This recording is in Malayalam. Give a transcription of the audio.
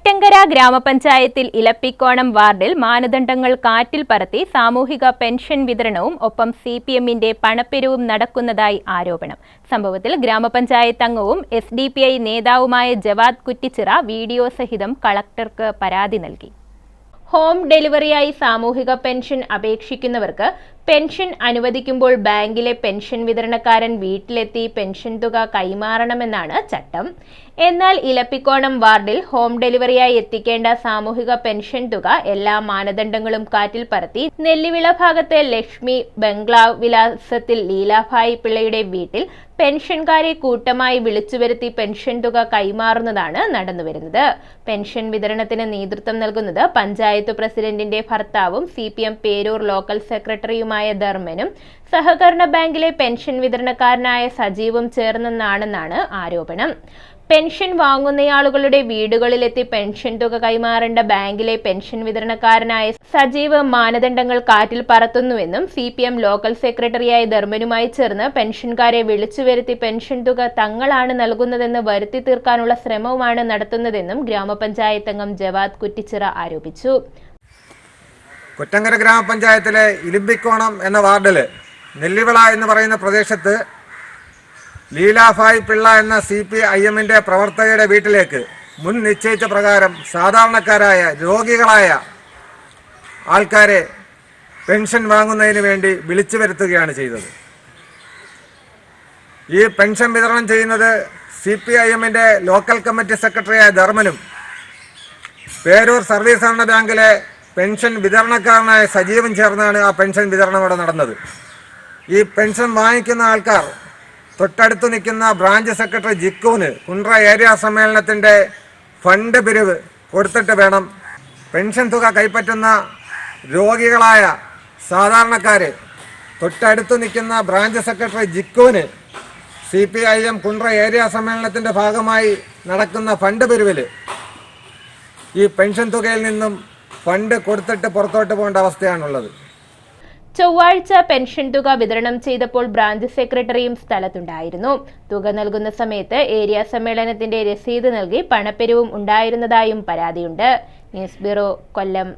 കൊറ്റങ്കര ഗ്രാമപഞ്ചായത്തിൽ ഇലപ്പിക്കോണം വാർഡിൽ മാനദണ്ഡങ്ങൾ കാറ്റിൽ പറത്തി സാമൂഹിക പെൻഷൻ വിതരണവും ഒപ്പം സിപിഎമ്മിന്റെ പണപ്പെരുവും നടക്കുന്നതായി ആരോപണം. സംഭവത്തിൽ ഗ്രാമപഞ്ചായത്ത് അംഗവും SDPI നേതാവുമായ ജവാദ് കുറ്റിച്ചിറ വീഡിയോ സഹിതം കളക്ടർക്ക് പരാതി നൽകി. ഹോം ഡെലിവറിയായി സാമൂഹിക പെൻഷൻ അപേക്ഷിക്കുന്നവർക്ക് പെൻഷൻ അനുവദിക്കുമ്പോൾ ബാങ്കിലെ പെൻഷൻ വിതരണക്കാരൻ വീട്ടിലെത്തി പെൻഷൻ തുക കൈമാറണമെന്നാണ് ചട്ടം. എന്നാൽ ഇലപ്പിക്കോണം വാർഡിൽ ഹോം ഡെലിവറിയായി എത്തിക്കേണ്ട സാമൂഹിക പെൻഷൻ തുക എല്ലാ മാനദണ്ഡങ്ങളും കാറ്റിൽ പറത്തി നെല്ലിവിള ഭാഗത്തെ ലക്ഷ്മി ബംഗ്ലാവ് വിലാസത്തിൽ ലീലാഭായി പിള്ളയുടെ വീട്ടിൽ പെൻഷൻകാരെ കൂട്ടമായി വിളിച്ചുവരുത്തി പെൻഷൻ തുക കൈമാറുന്നതാണ് നടന്നുവരുന്നത്. പെൻഷൻ വിതരണത്തിന് നേതൃത്വം നൽകുന്നത് പഞ്ചായത്ത് പ്രസിഡന്റിന്റെ ഭർത്താവും CPM പേരൂർ ലോക്കൽ സെക്രട്ടറിയുമായ ധർമ്മനും സഹകരണ ബാങ്കിലെ പെൻഷൻ വിതരണക്കാരനായ സജീവും ചേർന്നെന്നാണെന്നാണ് ആരോപണം. പെൻഷൻ വാങ്ങുന്നയാളുകളുടെ വീടുകളിലെത്തി പെൻഷൻ തുക കൈമാറേണ്ട ബാങ്കിലെ പെൻഷൻ വിതരണക്കാരനായ സജീവ് മാനദണ്ഡങ്ങൾ കാറ്റിൽ പറത്തുന്നുവെന്നും CPM ലോക്കൽ സെക്രട്ടറിയായ ധർമ്മനുമായി ചേർന്ന് പെൻഷൻകാരെ വിളിച്ചുവരുത്തി പെൻഷൻ തുക തങ്ങളാണ് നൽകുന്നതെന്ന് വരുത്തി തീർക്കാനുള്ള ശ്രമവുമാണ് നടത്തുന്നതെന്നും ഗ്രാമപഞ്ചായത്ത് അംഗം ജവാദ് കുറ്റിച്ചിറ ആരോപിച്ചു. കൊറ്റങ്കര ഗ്രാമപഞ്ചായത്തിലെ ഇലിമ്പിക്കോണം എന്ന വാർഡിൽ നെല്ലിവിള എന്ന് പറയുന്ന പ്രദേശത്ത് ലീലാഭായ് പിള്ള എന്ന CPIM-ന്റെ പ്രവർത്തകയുടെ വീട്ടിലേക്ക് മുൻ നിശ്ചയിച്ച പ്രകാരം സാധാരണക്കാരായ രോഗികളായ ആൾക്കാരെ പെൻഷൻ വാങ്ങുന്നതിന് വേണ്ടി വിളിച്ചു വരുത്തുകയാണ് ചെയ്തത്. ഈ പെൻഷൻ വിതരണം ചെയ്യുന്നത് CPIM-ന്റെ ലോക്കൽ കമ്മിറ്റി സെക്രട്ടറിയായ ധർമ്മനും പേരൂർ സർവീസ് സഹകരണ ബാങ്കിലെ പെൻഷൻ വിതരണക്കാരനായ സജീവും ചേർന്നാണ് ആ പെൻഷൻ വിതരണം ഇവിടെ നടന്നത്. ഈ പെൻഷൻ വാങ്ങിക്കുന്ന ആൾക്കാർ തൊട്ടടുത്ത് നിൽക്കുന്ന ബ്രാഞ്ച് സെക്രട്ടറി ജിക്കുവിന് കുണ്ട്ര ഏരിയ സമ്മേളനത്തിൻ്റെ ഫണ്ട് പിരിവ് കൊടുത്തിട്ട് വേണം പെൻഷൻ തുക കൈപ്പറ്റുന്ന രോഗികളായ സാധാരണക്കാർ തൊട്ടടുത്ത് നിൽക്കുന്ന ബ്രാഞ്ച് സെക്രട്ടറി ജിക്കുവിന് CPIM കുണ്ട്ര ഏരിയ സമ്മേളനത്തിൻ്റെ ഭാഗമായി നടക്കുന്ന ഫണ്ട് പിരിവിൽ ഈ പെൻഷൻ തുകയിൽ നിന്നും ഫണ്ട് കൊടുത്തിട്ട് പുറത്തോട്ട് പോകേണ്ട അവസ്ഥയാണുള്ളത്. ചൊവ്വാഴ്ച പെൻഷൻ തുക വിതരണം ചെയ്തപ്പോൾ ബ്രാഞ്ച് സെക്രട്ടറിയും സ്ഥലത്തുണ്ടായിരുന്നു. തുക നൽകുന്ന സമയത്ത് ഏരിയ സമ്മേളനത്തിന്റെ രസീത് നൽകി പണപ്പെരുവും ഉണ്ടായിരുന്നതായും പരാതിയുണ്ട്. ന്യൂസ് ബ്യൂറോ, കൊല്ലം.